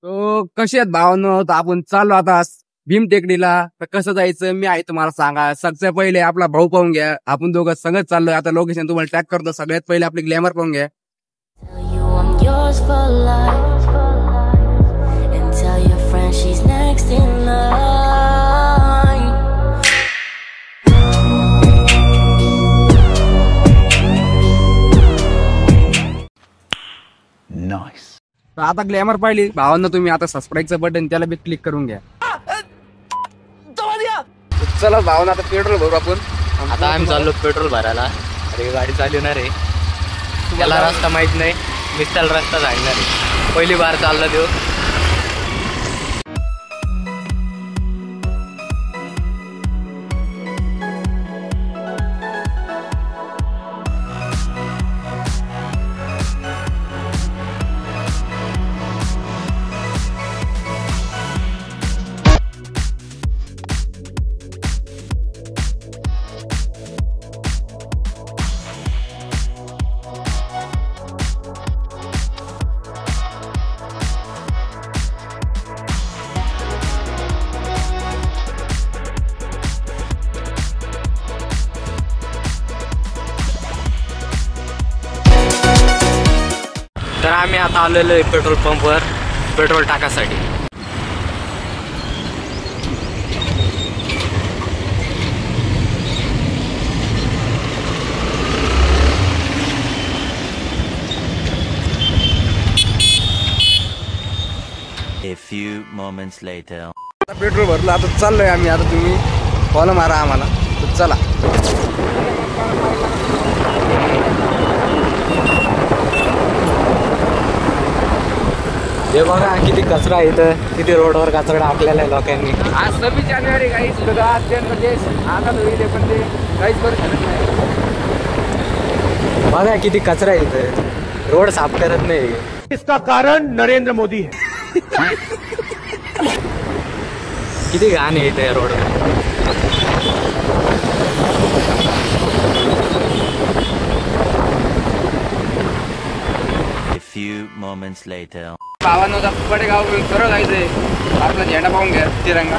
तो कसे आहेत भावांनो, तर आपण चाललो आता भीम टेकडीला. तर कसं जायचं मी आहे तुम्हाला सांगा. सगळ्यात पहिले आपला भाऊ पाहून घ्या. आपण दोघं संगत चाललोय. आता लोकेशन तुम्हाला टॅग करतो. सगळ्यात पहिले आपली ग्लॅमर पाहून घ्या. तर आता ग्लॅमर पाहिली भावांना, तुम्ही आता सबस्क्राईबचं बटन त्याला बी क्लिक करून घ्या. चला भावांना आता पेट्रोल भरू आपण. आता आम्ही चाललो पेट्रोल भरायला. अरे गाडी चालवणार आहे, त्याला रस्ता माहित नाही, मी त्याला रस्ता सांगणार आहे. पहिली बार चालला देऊ. तर आम्ही आता आलेलो आहे पेट्रोल पंपवर पेट्रोल टाकासाठी. A few moments later. आता पेट्रोल भरलं, आता चाललोय आम्ही. आता तुम्ही फॉलो मारा आम्हाला. तर चला. हे बघा किती कचरा आहे इथं, किती रोडवर कचरा टाकलेला आहे लोकांनी. आज 26 जानेवारी काहीच बघा. आता होईल पण ते काहीच बरं करत नाही. बघा किती कचरा आहे इथं, रोड साफ करत नाही. इसका कारण नरेंद्र मोदी है. किती घाण आहे इथे रोडवर. A few moments later. भावांनो पडेगाव सरळ जायचंय. आपला झेंडा पाहून घ्या तिरंगा.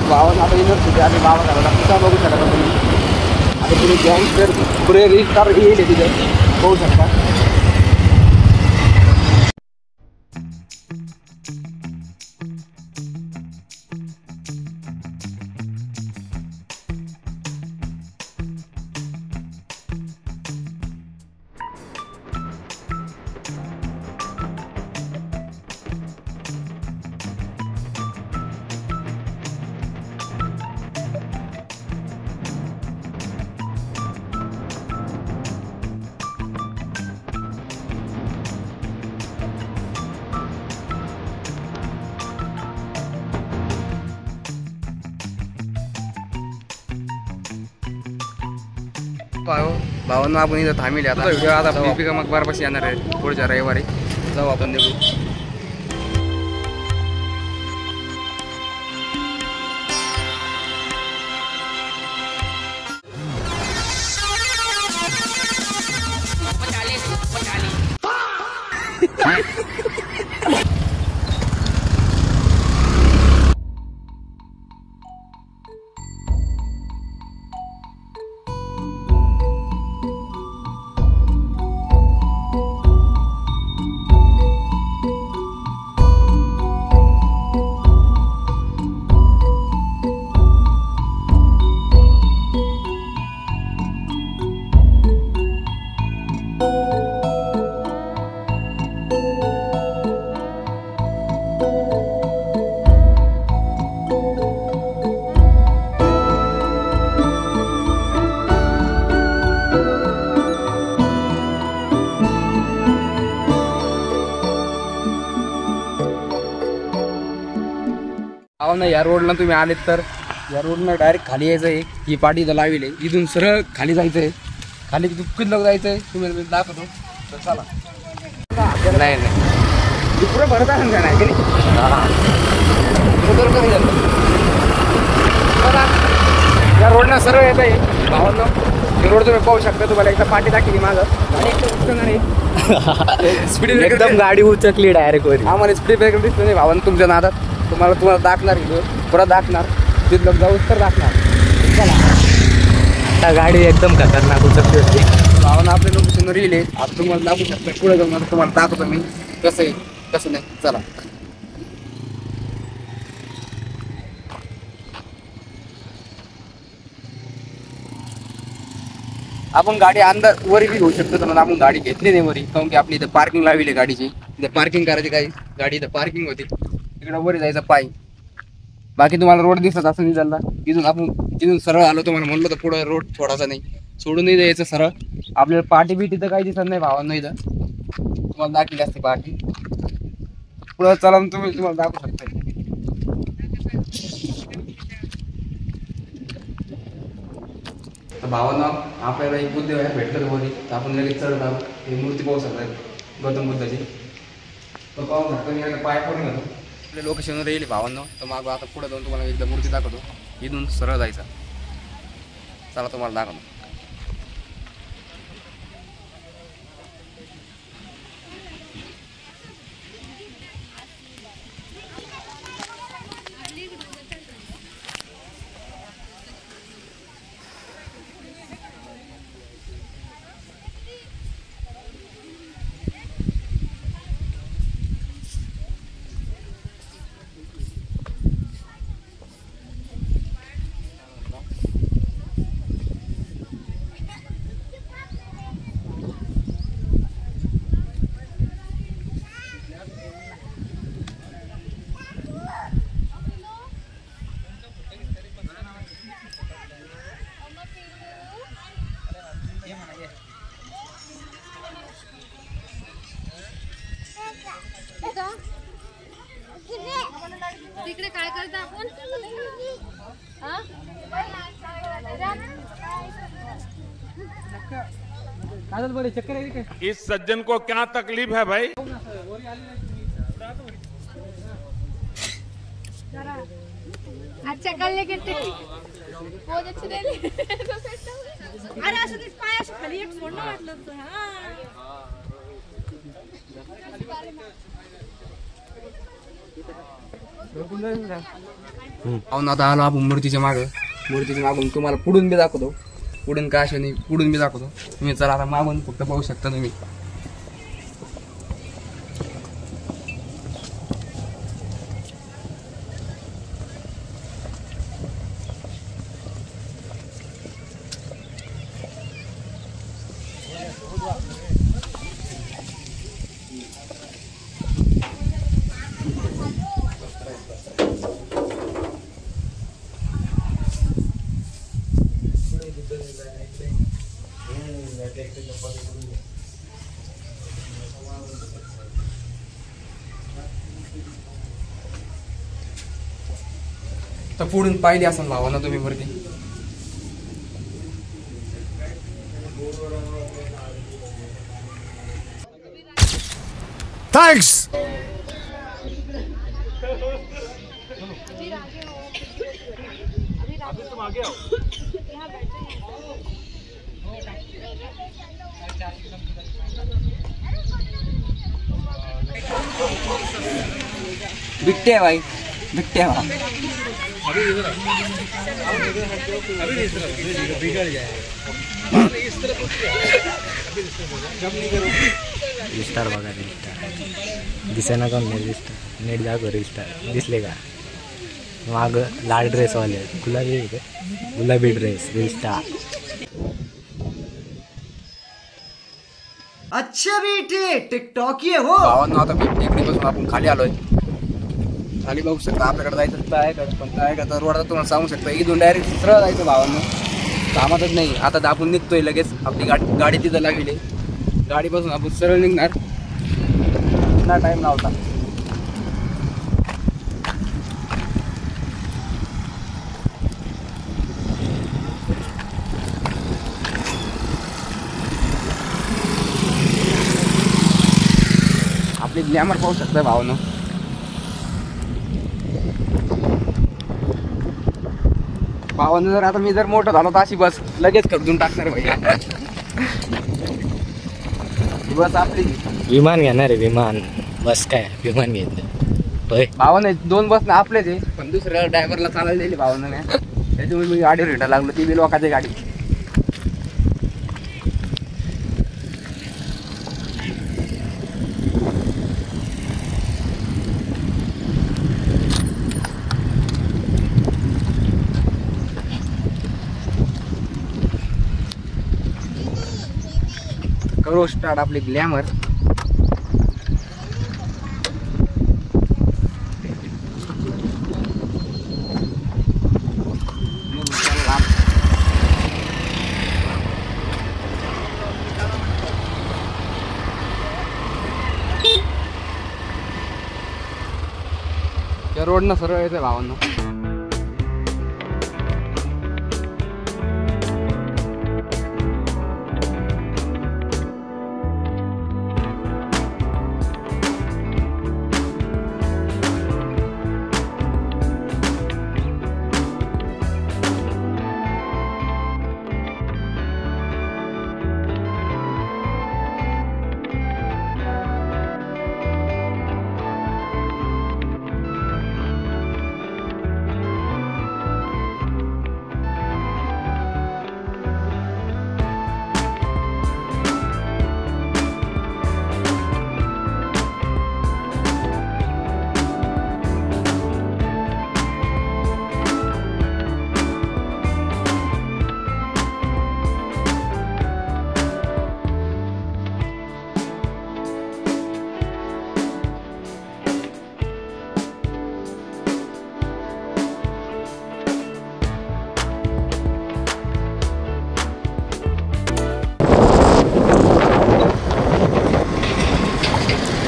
भावांना आता युनिव्हर्सिटी आणि बाबा घालायला कुठं बघू शकता तुम्ही. आता तुम्ही गँगस्टर पुरे रिस्टार येईल तिथे बघू शकता. भावांना आपण इथं थांबले आता व्हिडिओ आता दीपिका मकबरापाशी येणार आहे पुढच्या रविवारी जाऊ आपण निघू. ना या रोडला तुम्ही आलेत तर या रोडनं डायरेक्ट खाली यायचं आहे. ही पाटी इथं लावली आहे, इथून सरळ खाली जायचं आहे. खाली किती लोक जायचं आहे तुम्ही दाखवतो तर चला. नाही नाही पुढं भरत आहे ना नाही या रोडनं सरळ येत आहे भावांना. ही रोड तुम्ही पाहू शकता. तुम्हाला एकदा पाठी दाखवली माझं आणि स्पीड एकदम गाडी उचकली डायरेक्ट वर. आम्हाला स्पीड ब्रेकर दिसलं नाही भावांना तुमच्या नादात. तुम्हाला दाखणार परत दाखणार तिथं जाऊच तर दाखणार. चला गाडी एकदम खतरनाक उचकली होती. भावानं आपल्या लोकेशन रील आहे आता तुम्हाला दाखवू शकता. पुढे जाऊन आता तुम्हाला दाखवतो मी कसं आहे कसं नाही. चला आपण गाडी अंदर वरी बी घेऊ शकतो. तर आपण गाडी घेतली नाही वरी कारण की आपली इथं पार्किंग लावली गाडीची. इथं पार्किंग करायची काही गाडी इथं पार्किंग होती. तिकडं वरी जायचं पाय. बाकी तुम्हाला रोड दिसत असं निघाला. इथून आपण तिथून सरळ आलो तुम्हाला म्हणलं तर पुढं रोड थोडासा नाही सोडून नाही द्यायचं सरळ. आपल्याला पाठी बिटी तर काही दिसत नाही भावांना. इथं तुम्हाला दाखवली असते पाठी. पुढं चला तुम्हाला दाखवू शकता. भावांना आपल्याला एक बुद्ध भेटलं वरी तर आपण लगेच चढ आलो. ही मूर्ती पाहू शकता गौतम बुद्धाची. तो पाहू शकतो मी आता पाय पडून घेतो. आपल्या लोकेशनवर येईल भावांना. तर मग आता पुढे जाऊन तुम्हाला एकदा मूर्ती दाखवतो. इथून सरळ जायचा. चला तुम्हाला दाखवतो. तिकडे काय करता आपण? इस सज्जन को क्या तकलीफ है भाई? अच्छा कल्ले किती बहुत अच्छे दिले. अरे असं ते पाय असं खाली एक सोडणं वाटलं होतं. आता आलो आपण मूर्तीच्या मागून तुम्हाला पुढून बी दाखवतो. पुढून का अशा नाही पुढून बी दाखवतो. तुम्ही चला आता मागून फक्त पाहू शकता तुम्ही. तर पुढून पाहिली असं भावाना तुम्ही वरती. थैंक्स। बिट्टे है भाई, बिट्टे है भाई। रिस्टार बघा, रिस्टार दिसेना का रिस्टार नेट जागो, रिस्टार दिसले का माग लाल ड्रेसवाले गुलाबी आहे का? गुलाबी ड्रेस रिस्टार। अच्छा बेटे टिकटॉक ये हो। भावांनो आता भीम टेकडीपासून आपण खाली आलोय। खाली बघू शकता आपल्याकडे जायचं तर आहे का, पण काय का तर रोड तुम्हाला सांगू शकता इथून डायरेक्ट सरळ जायचं भावांनो, कामातच नाही। आता आपण निघतोय लगेच, आपली गाडी तिथं लागली, गाडीपासून आपण सरळ निघणार, ना टाइम नव्हता। आपली ग्लॅमर पाहू शकता भावांनो। भावांनो जर आता मी जर मोठं झालो तर अशी बस लगेच खर्चून टाकणार भैया। बस आपली विमान घेणार आहे, विमान बस काय विमान घेतलं होय भावाने 2 बस ना आपलेच आहे, पण दुसऱ्या ड्रायव्हरला चालायला दिली भावाने, त्याच्यामुळे मी गाडी रिटर्न लागलो, ती बी लोकांची गाडी। करो स्टार्ट आपली ग्लॅमर। या रोडनं सरळ येते भावांनो।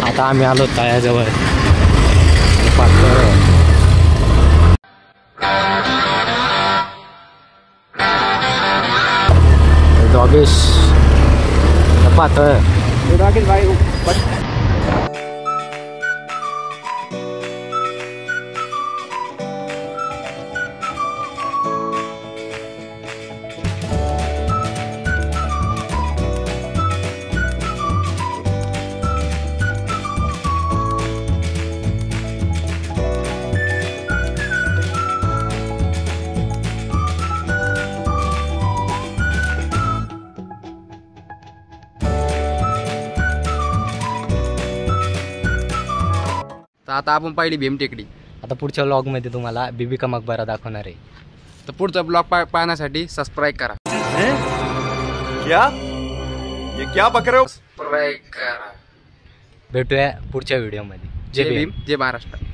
आता आम्ही आलो तळ्याजवळ। जोगेश पातळ राकेश भाई तर आता आपण पाहिली भीम टेकडी। आता पुढच्या व्लॉग मध्ये तुम्हाला बीबी का मकबरा दाखवणार आहे, तर पुढचा ब्लॉग पाहण्यासाठी सबस्क्राईब करा। क्या ये क्या बक रहे हो? सबस्क्राईब करा। भेटूया पुढच्या व्हिडिओ मध्ये। जय भीम, जय महाराष्ट्र।